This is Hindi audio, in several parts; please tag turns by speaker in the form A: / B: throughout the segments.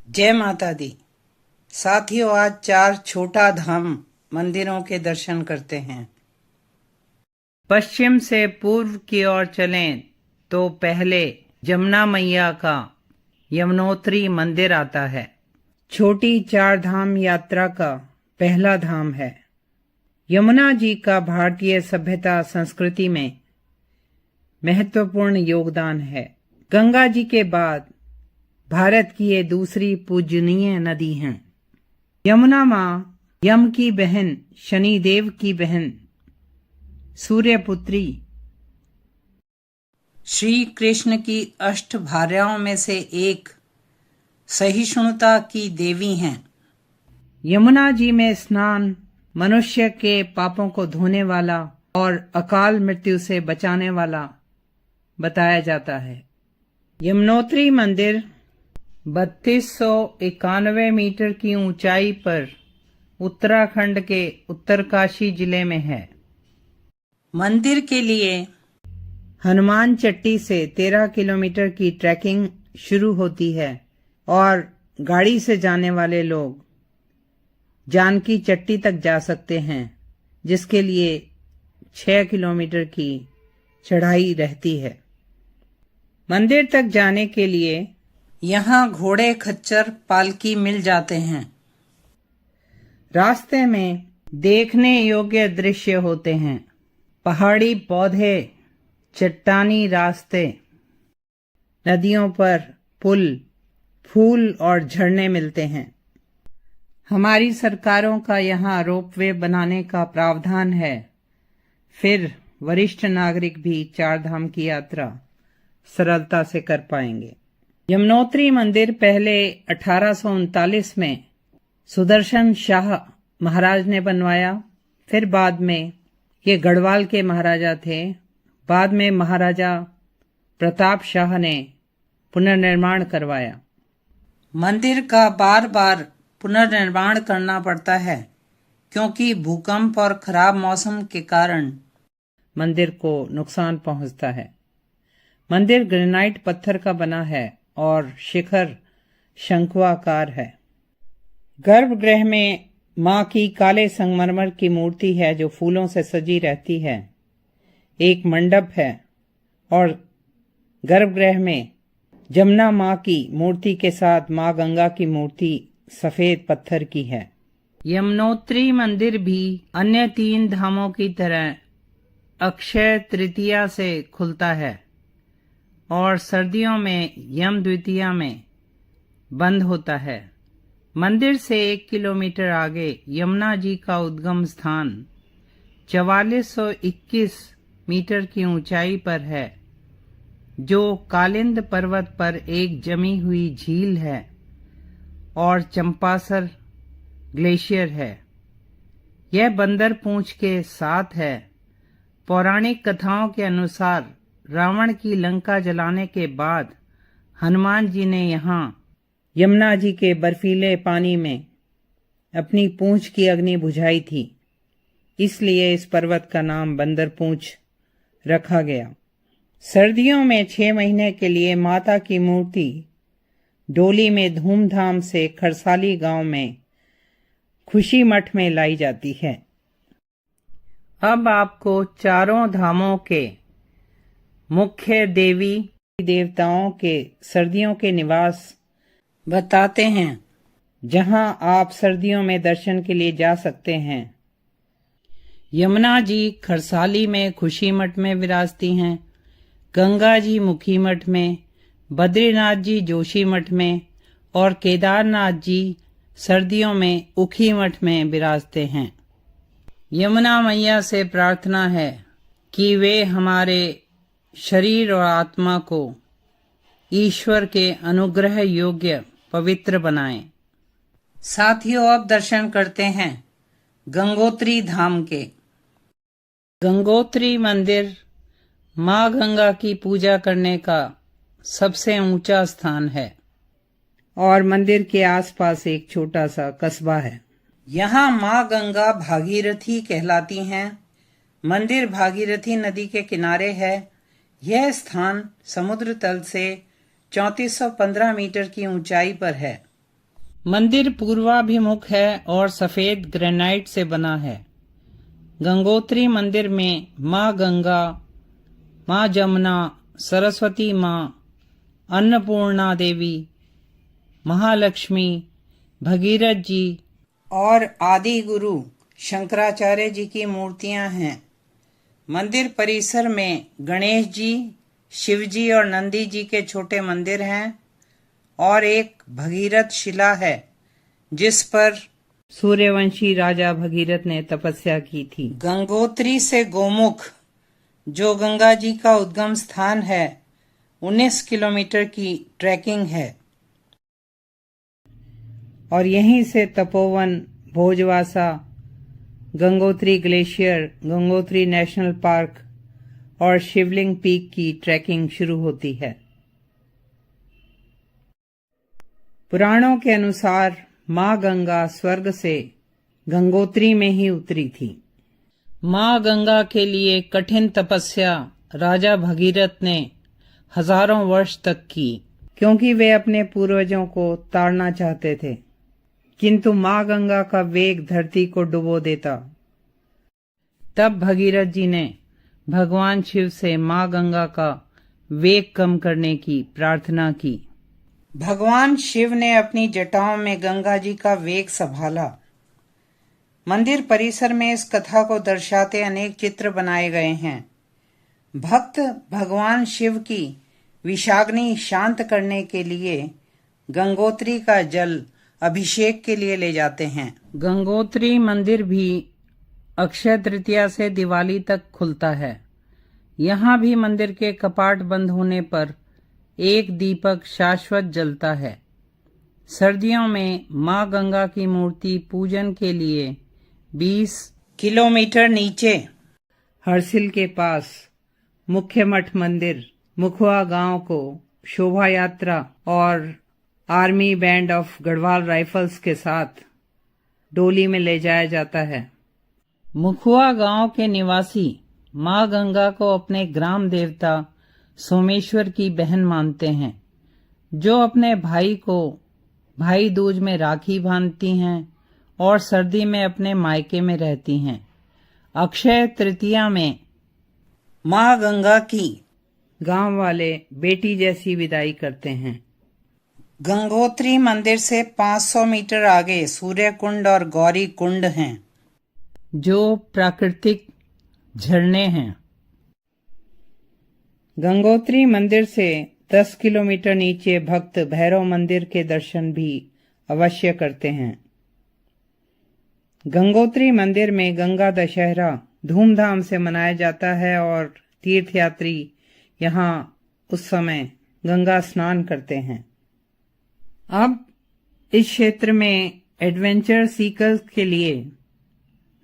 A: जय माता दी। साथियों, आज 4 छोटा धाम मंदिरों के दर्शन करते हैं। पश्चिम से पूर्व की ओर चलें तो पहले जमुना मैया का यमुनोत्री मंदिर आता है। छोटी 4 धाम यात्रा का पहला धाम है। यमुना जी का भारतीय सभ्यता संस्कृति में महत्वपूर्ण योगदान है। गंगा जी के बाद भारत की ये दूसरी पूजनीय नदी हैं। यमुना माँ यम की बहन, शनिदेव की बहन, सूर्यपुत्री, श्री कृष्ण की 8 भार्याओं में से एक, सहिष्णुता की देवी हैं। यमुना जी में स्नान मनुष्य के पापों को धोने वाला और अकाल मृत्यु से बचाने वाला बताया जाता है। यमुनोत्री मंदिर 3291 मीटर की ऊंचाई पर उत्तराखंड के उत्तरकाशी जिले में है। मंदिर के लिए हनुमान चट्टी से 13 किलोमीटर की ट्रैकिंग शुरू होती है और गाड़ी से जाने वाले लोग जानकी चट्टी तक जा सकते हैं, जिसके लिए 6 किलोमीटर की चढ़ाई रहती है। मंदिर तक जाने के लिए यहाँ घोड़े, खच्चर, पालकी मिल जाते हैं। रास्ते में देखने योग्य दृश्य होते हैं। पहाड़ी पौधे, चट्टानी रास्ते, नदियों पर पुल, फूल और झरने मिलते हैं। हमारी सरकारों का यहाँ रोपवे बनाने का प्रावधान है। फिर वरिष्ठ नागरिक भी 4 धाम की यात्रा सरलता से कर पाएंगे। यमुनोत्री मंदिर पहले 1839 में सुदर्शन शाह महाराज ने बनवाया। फिर बाद में ये गढ़वाल के महाराजा थे। बाद में महाराजा प्रताप शाह ने पुनर्निर्माण करवाया। मंदिर का बार बार पुनर्निर्माण करना पड़ता है क्योंकि भूकंप और खराब मौसम के कारण मंदिर को नुकसान पहुंचता है। मंदिर ग्रेनाइट पत्थर का बना है और शिखर शंक्वाकार है। गर्भगृह में मां की काले संगमरमर की मूर्ति है जो फूलों से सजी रहती है। एक मंडप है और गर्भगृह में जमुना मां की मूर्ति के साथ मां गंगा की मूर्ति सफेद पत्थर की है। यमुनोत्री मंदिर भी अन्य 3 धामों की तरह अक्षय तृतीया से खुलता है और सर्दियों में यम द्वितीया में बंद होता है। मंदिर से 1 किलोमीटर आगे यमुना जी का उद्गम स्थान 4421 मीटर की ऊंचाई पर है, जो कालिंद पर्वत पर एक जमी हुई झील है और चंपासर ग्लेशियर है। यह बंदर पूंछ के साथ है। पौराणिक कथाओं के अनुसार रावण की लंका जलाने के बाद हनुमान जी ने यहाँ यमुना जी के बर्फीले पानी में अपनी पूंछ की अग्नि बुझाई थी, इसलिए इस पर्वत का नाम बंदर पूंछ रखा गया। सर्दियों में 6 महीने के लिए माता की मूर्ति डोली में धूमधाम से खरसाली गांव में खुशी मठ में लाई जाती है। अब आपको चारों धामों के मुख्य देवी देवताओं के सर्दियों के निवास बताते हैं, जहां आप सर्दियों में दर्शन के लिए जा सकते हैं। यमुना जी खरसाली में खुशी मठ में विराजती हैं, गंगा जी मुखी मठ में, बद्रीनाथ जी जोशी मठ में और केदारनाथ जी सर्दियों में उखी मठ में विराजते हैं। यमुना मैया से प्रार्थना है कि वे हमारे शरीर और आत्मा को ईश्वर के अनुग्रह योग्य पवित्र बनाएं। साथियों, अब दर्शन करते हैं गंगोत्री धाम के। गंगोत्री मंदिर मां गंगा की पूजा करने का सबसे ऊंचा स्थान है और मंदिर के आसपास एक छोटा सा कस्बा है। यहाँ मां गंगा भागीरथी कहलाती हैं। मंदिर भागीरथी नदी के किनारे है। यह स्थान समुद्र तल से 3415 मीटर की ऊंचाई पर है। मंदिर पूर्वाभिमुख है और सफेद ग्रेनाइट से बना है। गंगोत्री मंदिर में माँ गंगा, माँ जमुना, सरस्वती माँ, अन्नपूर्णा देवी, महालक्ष्मी, भगीरथ जी और आदि गुरु शंकराचार्य जी की मूर्तियां हैं। मंदिर परिसर में गणेश जी, शिव जी और नंदी जी के छोटे मंदिर हैं और एक भगीरथ शिला है जिस पर सूर्यवंशी राजा भगीरथ ने तपस्या की थी। गंगोत्री से गोमुख, जो गंगा जी का उद्गम स्थान है, 19 किलोमीटर की ट्रैकिंग है और यहीं से Tapovan, Bhojwasa, Gangotri glacier, Gangotri national park और शिवलिंग पीक की ट्रैकिंग शुरू होती है। पुराणों के अनुसार माँ गंगा स्वर्ग से गंगोत्री में ही उतरी थी। माँ गंगा के लिए कठिन तपस्या राजा भगीरथ ने हजारों वर्ष तक की, क्योंकि वे अपने पूर्वजों को ताड़ना चाहते थे, किंतु माँ गंगा का वेग धरती को डुबो देता। तब भगीरथ जी ने भगवान शिव से माँ गंगा का वेग कम करने की प्रार्थना की। भगवान शिव ने अपनी जटाओं में गंगा जी का वेग संभाला। मंदिर परिसर में इस कथा को दर्शाते अनेक चित्र बनाए गए हैं। भक्त भगवान शिव की विषाग्नि शांत करने के लिए गंगोत्री का जल अभिषेक के लिए ले जाते हैं। गंगोत्री मंदिर भी अक्षय तृतीया से दिवाली तक खुलता है। यहाँ भी मंदिर के कपाट बंद होने पर एक दीपक शाश्वत जलता है। सर्दियों में माँ गंगा की मूर्ति पूजन के लिए 20 किलोमीटर नीचे हरसिल के पास मुख्य मठ मंदिर मुखुआ गांव को शोभा यात्रा और army band of Garhwal rifles के साथ डोली में ले जाया जाता है। मुखुआ गांव के निवासी माँ गंगा को अपने ग्राम देवता सोमेश्वर की बहन मानते हैं, जो अपने भाई को भाई दूज में राखी बांधती हैं और सर्दी में अपने मायके में रहती हैं। अक्षय तृतीया में माँ गंगा की गांव वाले बेटी जैसी विदाई करते हैं। गंगोत्री मंदिर से 500 मीटर आगे सूर्य कुंड और गौरी कुंड हैं, जो प्राकृतिक झरने हैं। गंगोत्री मंदिर से 10 किलोमीटर नीचे भक्त भैरव मंदिर के दर्शन भी अवश्य करते हैं। गंगोत्री मंदिर में गंगा दशहरा धूमधाम से मनाया जाता है और तीर्थयात्री यहाँ उस समय गंगा स्नान करते हैं। अब इस क्षेत्र में एडवेंचर सीकर्स के लिए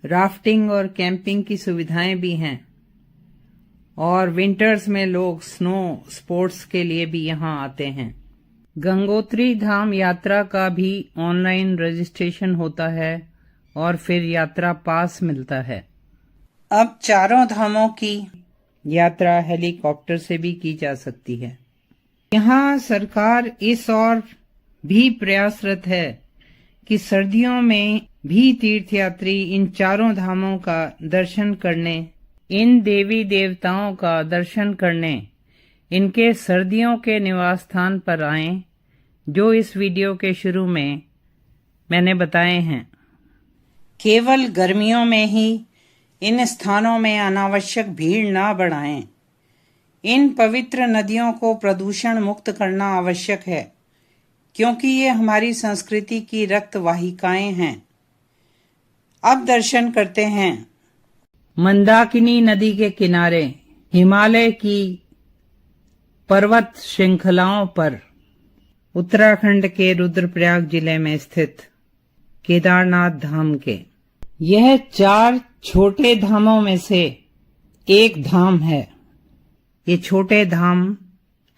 A: राफ्टिंग और कैंपिंग की सुविधाएं भी हैं और विंटर्स में लोग स्नो स्पोर्ट्स के लिए भी यहां आते हैं। गंगोत्री धाम यात्रा का भी ऑनलाइन रजिस्ट्रेशन होता है और फिर यात्रा पास मिलता है। अब चारों धामों की यात्रा हेलीकॉप्टर से भी की जा सकती है। यहाँ सरकार इस और भी प्रयासरत है कि सर्दियों में भी तीर्थयात्री इन चारों धामों का दर्शन करने, इन देवी देवताओं का दर्शन करने इनके सर्दियों के निवास स्थान पर आएं, जो इस वीडियो के शुरू में मैंने बताए हैं। केवल गर्मियों में ही इन स्थानों में अनावश्यक भीड़ न बढ़ाएं। इन पवित्र नदियों को प्रदूषण मुक्त करना आवश्यक है, क्योंकि ये हमारी संस्कृति की रक्त वाहिकाएं हैं। अब दर्शन करते हैं मंदाकिनी नदी के किनारे हिमालय की पर्वत श्रृंखलाओं पर उत्तराखंड के रुद्रप्रयाग जिले में स्थित केदारनाथ धाम के। यह 4 छोटे धामों में से एक धाम है। ये छोटे धाम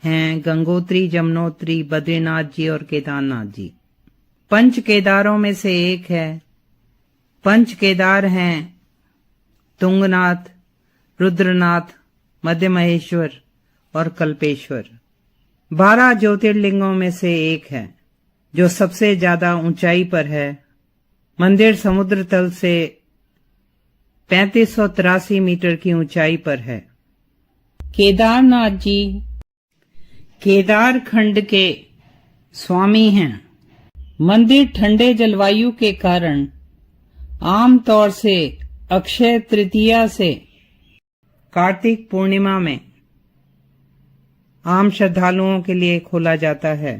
A: हैं गंगोत्री, जमुनोत्री, बद्रीनाथ जी और केदारनाथ जी। 5 केदारों में से एक है। 5 केदार हैं तुंगनाथ, रुद्रनाथ, मध्य महेश्वर और कल्पेश्वर। 12 ज्योतिर्लिंगों में से एक है जो सबसे ज्यादा ऊंचाई पर है। मंदिर समुद्र तल से 3583 मीटर की ऊंचाई पर है। केदारनाथ जी केदार खंड के स्वामी हैं। मंदिर ठंडे जलवायु के कारण आमतौर से अक्षय तृतीया से कार्तिक पूर्णिमा में आम श्रद्धालुओं के लिए खोला जाता है।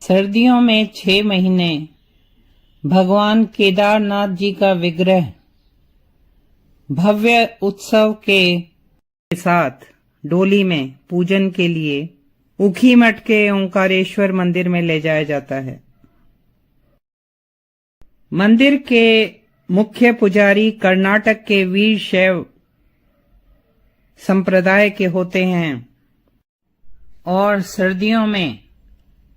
A: सर्दियों में 6 महीने भगवान केदारनाथ जी का विग्रह भव्य उत्सव के साथ डोली में पूजन के लिए ऊखीमठ के ओंकारेश्वर मंदिर में ले जाया जाता है। मंदिर के मुख्य पुजारी कर्नाटक के वीर शैव संप्रदाय के होते हैं और सर्दियों में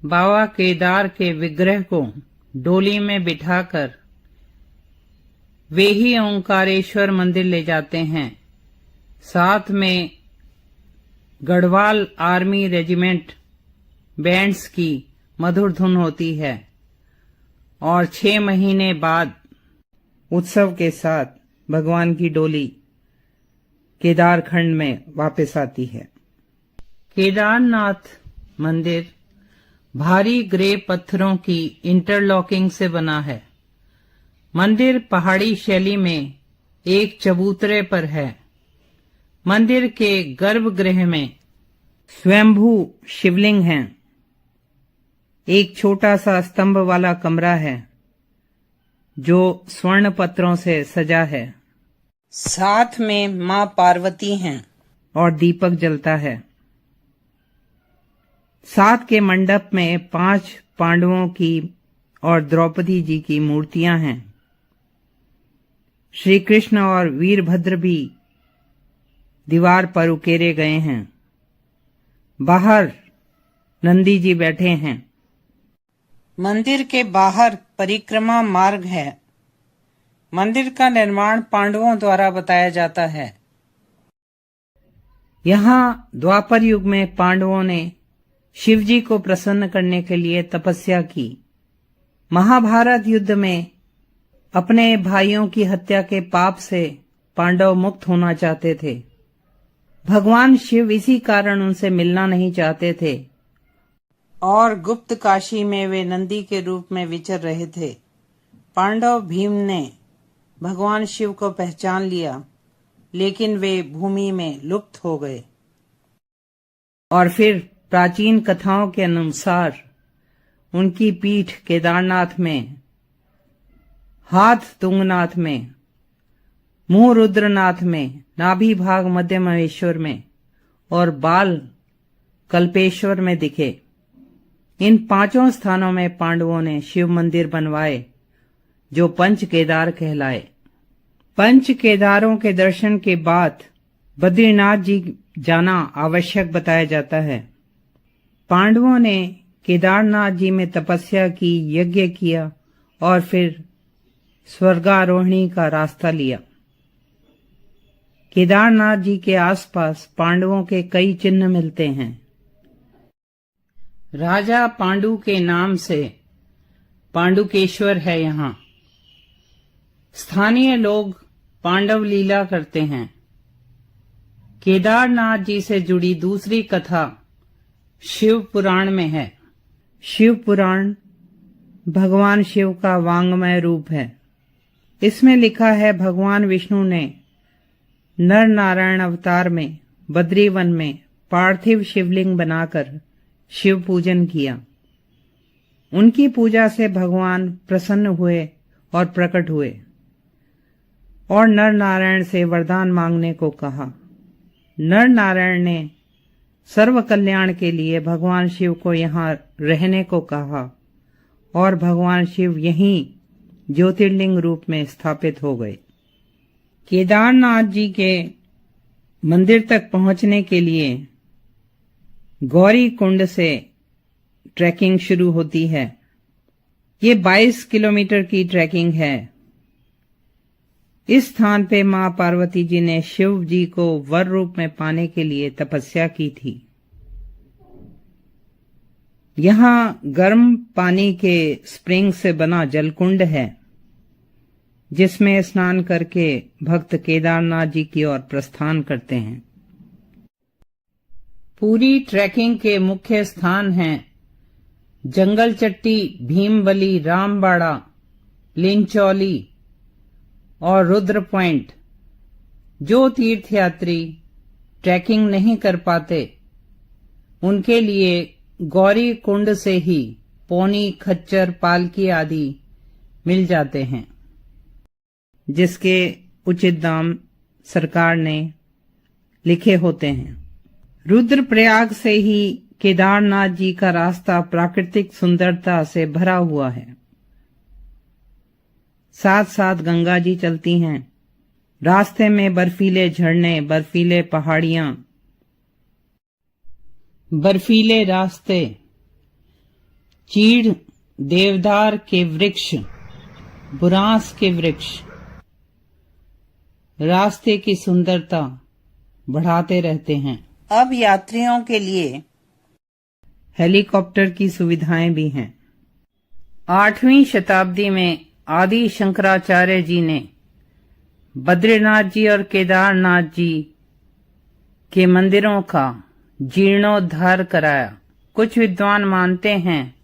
A: बाबा केदार के विग्रह को डोली में बिठाकर वे ही ओंकारेश्वर मंदिर ले जाते हैं। साथ में गढ़वाल आर्मी रेजिमेंट बैंड्स की मधुर धुन होती है और 6 महीने बाद उत्सव के साथ भगवान की डोली केदारखंड में वापस आती है। केदारनाथ मंदिर भारी ग्रे पत्थरों की इंटरलॉकिंग से बना है। मंदिर पहाड़ी शैली में एक चबूतरे पर है। मंदिर के गर्भगृह में स्वयंभू शिवलिंग हैं। एक छोटा सा स्तंभ वाला कमरा है जो स्वर्ण पत्रों से सजा है। साथ में मां पार्वती हैं और दीपक जलता है। साथ के मंडप में 5 पांडवों की और द्रौपदी जी की मूर्तियां हैं। श्री कृष्ण और वीरभद्र भी दीवार पर उकेरे गए हैं। बाहर नंदी जी बैठे हैं। मंदिर के बाहर परिक्रमा मार्ग है। मंदिर का निर्माण पांडवों द्वारा बताया जाता है। यहाँ द्वापर युग में पांडवों ने शिवजी को प्रसन्न करने के लिए तपस्या की। महाभारत युद्ध में अपने भाइयों की हत्या के पाप से पांडव मुक्त होना चाहते थे। भगवान शिव इसी कारण उनसे मिलना नहीं चाहते थे और गुप्त काशी में वे नंदी के रूप में विचर रहे थे। पांडव भीम ने भगवान शिव को पहचान लिया, लेकिन वे भूमि में लुप्त हो गए। और फिर प्राचीन कथाओं के अनुसार उनकी पीठ केदारनाथ में, हाथ तुंगनाथ में, मुंह रुद्रनाथ में, नाभि भाग मध्य महेश्वर में और बाल कल्पेश्वर में दिखे। इन 5 स्थानों में पांडवों ने शिव मंदिर बनवाए जो पंच केदार कहलाए। पंच केदारों के दर्शन के बाद बद्रीनाथ जी जाना आवश्यक बताया जाता है। पांडवों ने केदारनाथ जी में तपस्या की, यज्ञ किया और फिर स्वर्गारोहणी का रास्ता लिया। केदारनाथ जी के आसपास पांडवों के कई चिन्ह मिलते हैं। राजा पांडु के नाम से पांडुकेश्वर है। यहाँ स्थानीय लोग पांडव लीला करते हैं। केदारनाथ जी से जुड़ी दूसरी कथा शिव पुराण में है। शिव पुराण भगवान शिव का वांग्मय रूप है। इसमें लिखा है भगवान विष्णु ने नर नारायण अवतार में बद्रीवन में पार्थिव शिवलिंग बनाकर शिव पूजन किया। उनकी पूजा से भगवान प्रसन्न हुए और प्रकट हुए और नर नारायण से वरदान मांगने को कहा। नर नारायण ने सर्व कल्याण के लिए भगवान शिव को यहाँ रहने को कहा और भगवान शिव यहीं ज्योतिर्लिंग रूप में स्थापित हो गए। केदारनाथ जी के मंदिर तक पहुंचने के लिए गौरी कुंड से ट्रैकिंग शुरू होती है। ये 22 किलोमीटर की ट्रैकिंग है। इस स्थान पे मां पार्वती जी ने शिव जी को वर रूप में पाने के लिए तपस्या की थी। यहाँ गर्म पानी के स्प्रिंग से बना जलकुंड है, जिसमें स्नान करके भक्त केदारनाथ जी की ओर प्रस्थान करते हैं। पूरी ट्रैकिंग के मुख्य स्थान हैं जंगल चट्टी, भीमबली, रामबाड़ा, लिंचौली और रुद्र पॉइंट। जो तीर्थयात्री ट्रैकिंग नहीं कर पाते उनके लिए गौरी कुंड से ही पौनी, खच्चर, पालकी आदि मिल जाते हैं, जिसके उचित दाम सरकार ने लिखे होते हैं। रुद्रप्रयाग से ही केदारनाथ जी का रास्ता प्राकृतिक सुंदरता से भरा हुआ है। साथ साथ गंगा जी चलती हैं। रास्ते में बर्फीले झरने, बर्फीले पहाड़ियां, बर्फीले रास्ते, चीड़, देवदार के वृक्ष, बुरांस के वृक्ष रास्ते की सुंदरता बढ़ाते रहते हैं। अब यात्रियों के लिए हेलीकॉप्टर की सुविधाएं भी हैं। 8वीं शताब्दी में आदि शंकराचार्य जी ने बद्रीनाथ जी और केदारनाथ जी के मंदिरों का जीर्णोद्धार कराया। कुछ विद्वान मानते हैं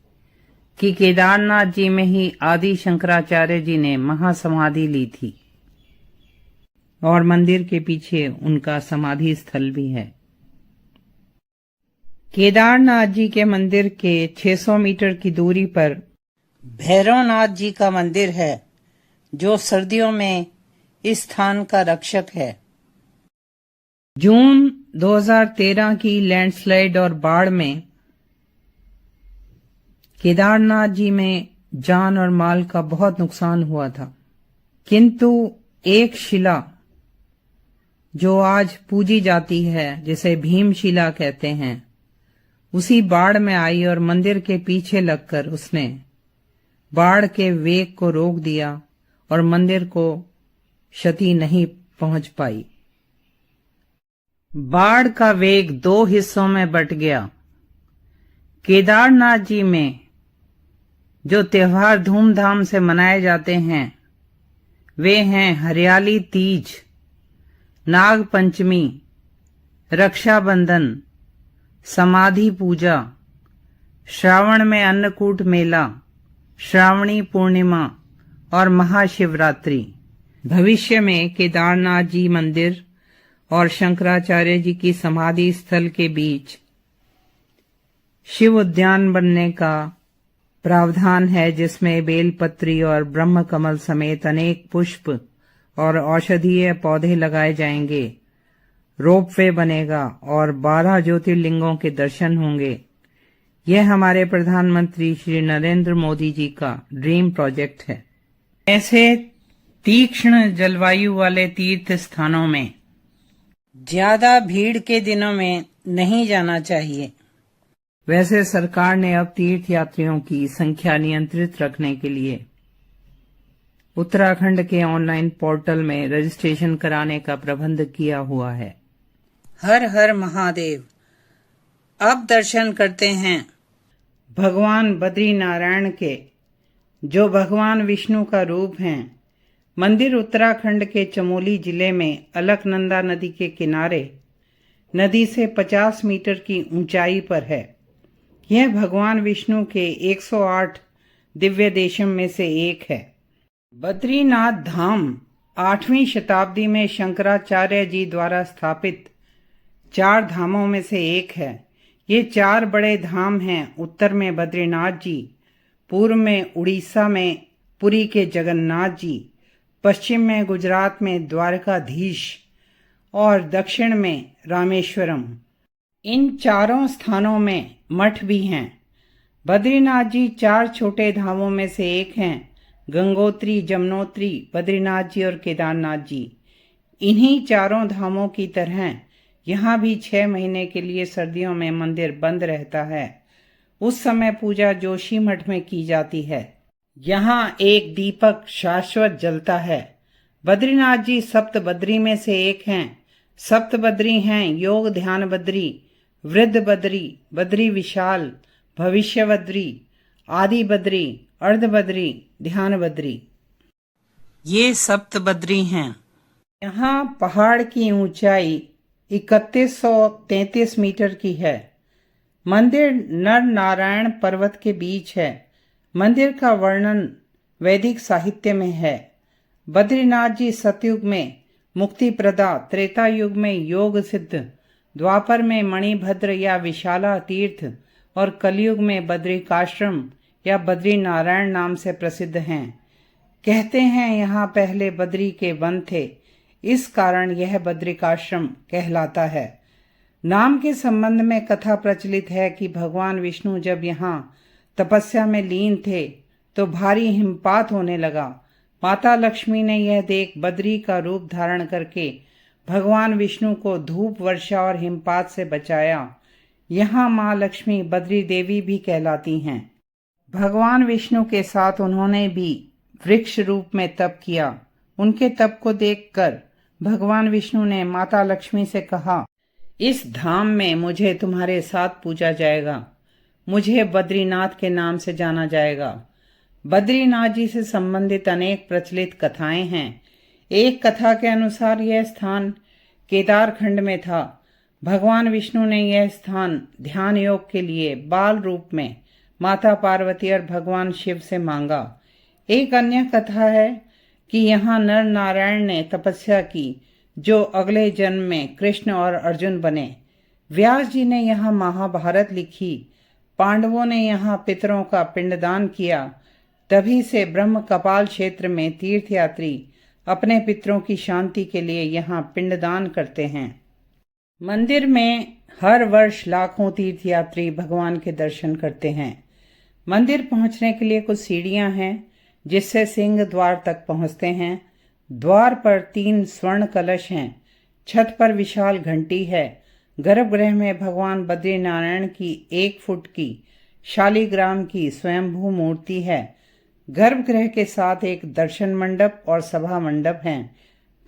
A: कि केदारनाथ जी में ही आदि शंकराचार्य जी ने महासमाधि ली थी और मंदिर के पीछे उनका समाधि स्थल भी है। केदारनाथ जी के मंदिर के 600 मीटर की दूरी पर भैरवनाथ जी का मंदिर है, जो सर्दियों में इस स्थान का रक्षक है। जून 2013 की लैंडस्लाइड और बाढ़ में केदारनाथ जी में जान और माल का बहुत नुकसान हुआ था, किंतु एक शिला जो आज पूजी जाती है, जिसे भीमशिला कहते हैं, उसी बाढ़ में आई और मंदिर के पीछे लगकर उसने बाढ़ के वेग को रोक दिया और मंदिर को क्षति नहीं पहुंच पाई। बाढ़ का वेग 2 हिस्सों में बंट गया। केदारनाथ जी में जो त्योहार धूमधाम से मनाए जाते हैं वे हैं हरियाली तीज, नाग पंचमी, रक्षाबंधन, समाधि पूजा, श्रावण में अन्नकूट मेला, श्रावणी पूर्णिमा और महाशिवरात्रि। भविष्य में केदारनाथ जी मंदिर और शंकराचार्य जी की समाधि स्थल के बीच शिव उद्यान बनने का प्रावधान है, जिसमें बेलपत्री और ब्रह्म कमल समेत अनेक पुष्प और औषधीय पौधे लगाए जाएंगे। रोपवे बनेगा और 12 ज्योतिर्लिंगों के दर्शन होंगे। यह हमारे प्रधानमंत्री श्री नरेंद्र मोदी जी का ड्रीम प्रोजेक्ट है। ऐसे तीक्ष्ण जलवायु वाले तीर्थ स्थानों में ज्यादा भीड़ के दिनों में नहीं जाना चाहिए। वैसे सरकार ने अब तीर्थ यात्रियों की संख्या नियंत्रित रखने के लिए उत्तराखंड के ऑनलाइन पोर्टल में रजिस्ट्रेशन कराने का प्रबंध किया हुआ है। हर हर महादेव। अब दर्शन करते हैं भगवान बद्री नारायण के, जो भगवान विष्णु का रूप हैं। मंदिर उत्तराखंड के चमोली जिले में अलकनंदा नदी के किनारे नदी से 50 मीटर की ऊंचाई पर है। यह भगवान विष्णु के 108 दिव्य देशम में से एक है। बद्रीनाथ धाम 8वीं शताब्दी में शंकराचार्य जी द्वारा स्थापित 4 धामों में से एक है। ये 4 बड़े धाम हैं। उत्तर में बद्रीनाथ जी, पूर्व में उड़ीसा में पुरी के जगन्नाथ जी, पश्चिम में गुजरात में द्वारकाधीश और दक्षिण में रामेश्वरम। इन चारों स्थानों में मठ भी हैं। बद्रीनाथ जी 4 छोटे धामों में से एक हैं। गंगोत्री, जमुनोत्री, बद्रीनाथ जी और केदारनाथ जी। इन्हीं चारों धामों की तरह यहाँ भी 6 महीने के लिए सर्दियों में मंदिर बंद रहता है। उस समय पूजा जोशी मठ में की जाती है। यहाँ एक दीपक शाश्वत जलता है। बद्रीनाथ जी सप्त बद्री में से एक हैं। सप्त बद्री हैं योग ध्यान बद्री, वृद्ध बद्री, बद्री विशाल, भविष्य बद्री, आदि बद्री, अर्ध बद्री, ध्यान बद्री, ये सप्त बद्री हैं। यहाँ पहाड़ की ऊंचाई 3133 मीटर की है। मंदिर नर नारायण पर्वत के बीच है। मंदिर का वर्णन वैदिक साहित्य में है। बद्रीनाथ जी सतयुग में मुक्ति प्रदा, त्रेता युग में योग सिद्ध, द्वापर में मणिभद्र या विशाला तीर्थ और कलयुग में बद्रिकाश्रम या बद्री नारायण नाम से प्रसिद्ध हैं। कहते हैं यहाँ पहले बद्री के वन थे, इस कारण यह बद्रिकाश्रम कहलाता है। नाम के संबंध में कथा प्रचलित है कि भगवान विष्णु जब यहाँ तपस्या में लीन थे तो भारी हिमपात होने लगा। माता लक्ष्मी ने यह देख बद्री का रूप धारण करके भगवान विष्णु को धूप वर्षा और हिमपात से बचाया। यहाँ माँ लक्ष्मी बद्री देवी भी कहलाती हैं। भगवान विष्णु के साथ उन्होंने भी वृक्ष रूप में तप किया। उनके तप को देखकर भगवान विष्णु ने माता लक्ष्मी से कहा, इस धाम में मुझे तुम्हारे साथ पूजा जाएगा, मुझे बद्रीनाथ के नाम से जाना जाएगा। बद्रीनाथ जी से संबंधित अनेक प्रचलित कथाएं हैं। एक कथा के अनुसार यह स्थान केदार खंड में था। भगवान विष्णु ने यह स्थान ध्यान योग के लिए बाल रूप में माता पार्वती और भगवान शिव से मांगा। एक अन्य कथा है कि यहाँ नर नारायण ने तपस्या की, जो अगले जन्म में कृष्ण और अर्जुन बने। व्यास जी ने यहाँ महाभारत लिखी। पांडवों ने यहाँ पितरों का पिंडदान किया। तभी से ब्रह्म कपाल क्षेत्र में तीर्थयात्री अपने पितरों की शांति के लिए यहाँ पिंडदान करते हैं। मंदिर में हर वर्ष लाखों तीर्थयात्री भगवान के दर्शन करते हैं। मंदिर पहुंचने के लिए कुछ सीढ़ियां हैं जिससे सिंह द्वार तक पहुंचते हैं। द्वार पर 3 स्वर्ण कलश हैं। छत पर विशाल घंटी है। गर्भगृह में भगवान बद्रीनारायण की 1 फुट की शालिग्राम की स्वयंभू मूर्ति है। गर्भगृह के साथ एक दर्शन मंडप और सभा मंडप हैं।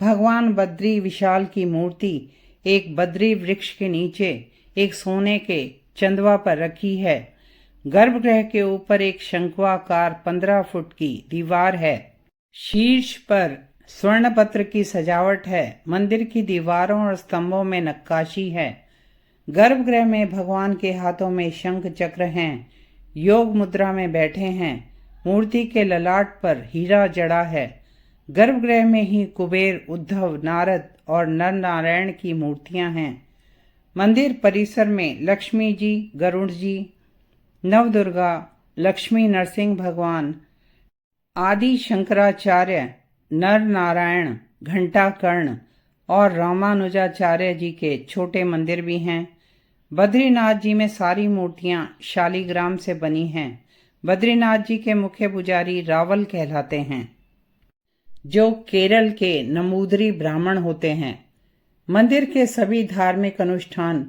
A: भगवान बद्री विशाल की मूर्ति एक बद्री वृक्ष के नीचे एक सोने के चंदवा पर रखी है। गर्भगृह के ऊपर एक शंक्वाकार 15 फुट की दीवार है। शीर्ष पर स्वर्ण पत्र की सजावट है। मंदिर की दीवारों और स्तंभों में नक्काशी है। गर्भगृह में भगवान के हाथों में शंख चक्र हैं। योग मुद्रा में बैठे हैं। मूर्ति के ललाट पर हीरा जड़ा है। गर्भगृह में ही कुबेर, उद्धव, नारद और नर नारायण की मूर्तियां हैं। मंदिर परिसर में लक्ष्मी जी, गरुड़ जी, नवदुर्गा, लक्ष्मी नरसिंह भगवान, आदि शंकराचार्य, नर नारायण, घंटाकर्ण और रामानुजाचार्य जी के छोटे मंदिर भी हैं। बद्रीनाथ जी में सारी मूर्तियां शालिग्राम से बनी हैं। बद्रीनाथ जी के मुख्य पुजारी रावल कहलाते हैं, जो केरल के नमूदरी ब्राह्मण होते हैं। मंदिर के सभी धार्मिक अनुष्ठान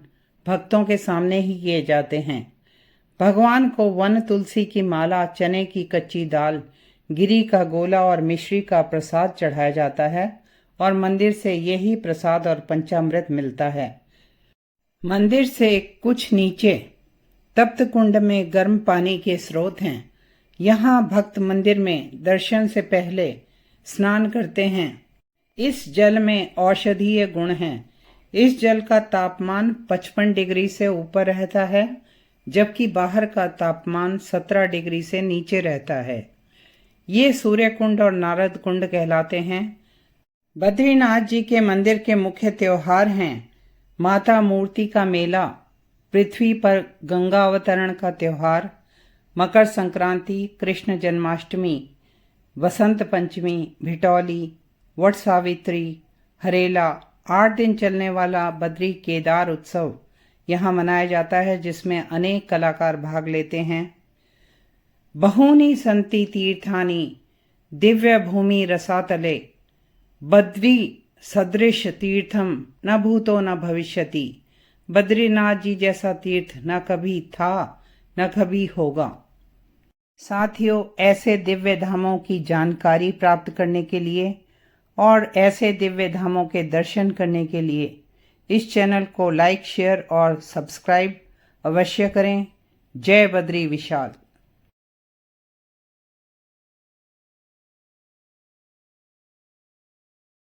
A: भक्तों के सामने ही किए जाते हैं। भगवान को वन तुलसी की माला, चने की कच्ची दाल, गिरी का गोला और मिश्री का प्रसाद चढ़ाया जाता है और मंदिर से यही प्रसाद और पंचामृत मिलता है। मंदिर से कुछ नीचे तप्त कुंड में गर्म पानी के स्रोत हैं। यहाँ भक्त मंदिर में दर्शन से पहले स्नान करते हैं। इस जल में औषधीय गुण हैं। इस जल का तापमान 55 डिग्री से ऊपर रहता है, जबकि बाहर का तापमान 17 डिग्री से नीचे रहता है। ये सूर्य कुंड और नारद कुंड कहलाते हैं। बद्रीनाथ जी के मंदिर के मुख्य त्योहार हैं माता मूर्ति का मेला, पृथ्वी पर गंगा अवतरण का त्योहार, मकर संक्रांति, कृष्ण जन्माष्टमी, वसंत पंचमी, भिटौली, वट सावित्री, हरेला। 8 दिन चलने वाला बद्री केदार उत्सव यहाँ मनाया जाता है, जिसमें अनेक कलाकार भाग लेते हैं। बहूनि सन्ति तीर्थानि दिव्य भूमि रसातले, बद्री सदृश तीर्थम न भूतो न भविष्यति। बद्रीनाथ जी जैसा तीर्थ न कभी था न कभी होगा। साथियों, ऐसे दिव्य धामों की जानकारी प्राप्त करने के लिए और ऐसे दिव्य धामों के दर्शन करने के लिए इस चैनल को लाइक, शेयर और सब्सक्राइब अवश्य करें। जय बद्री विशाल।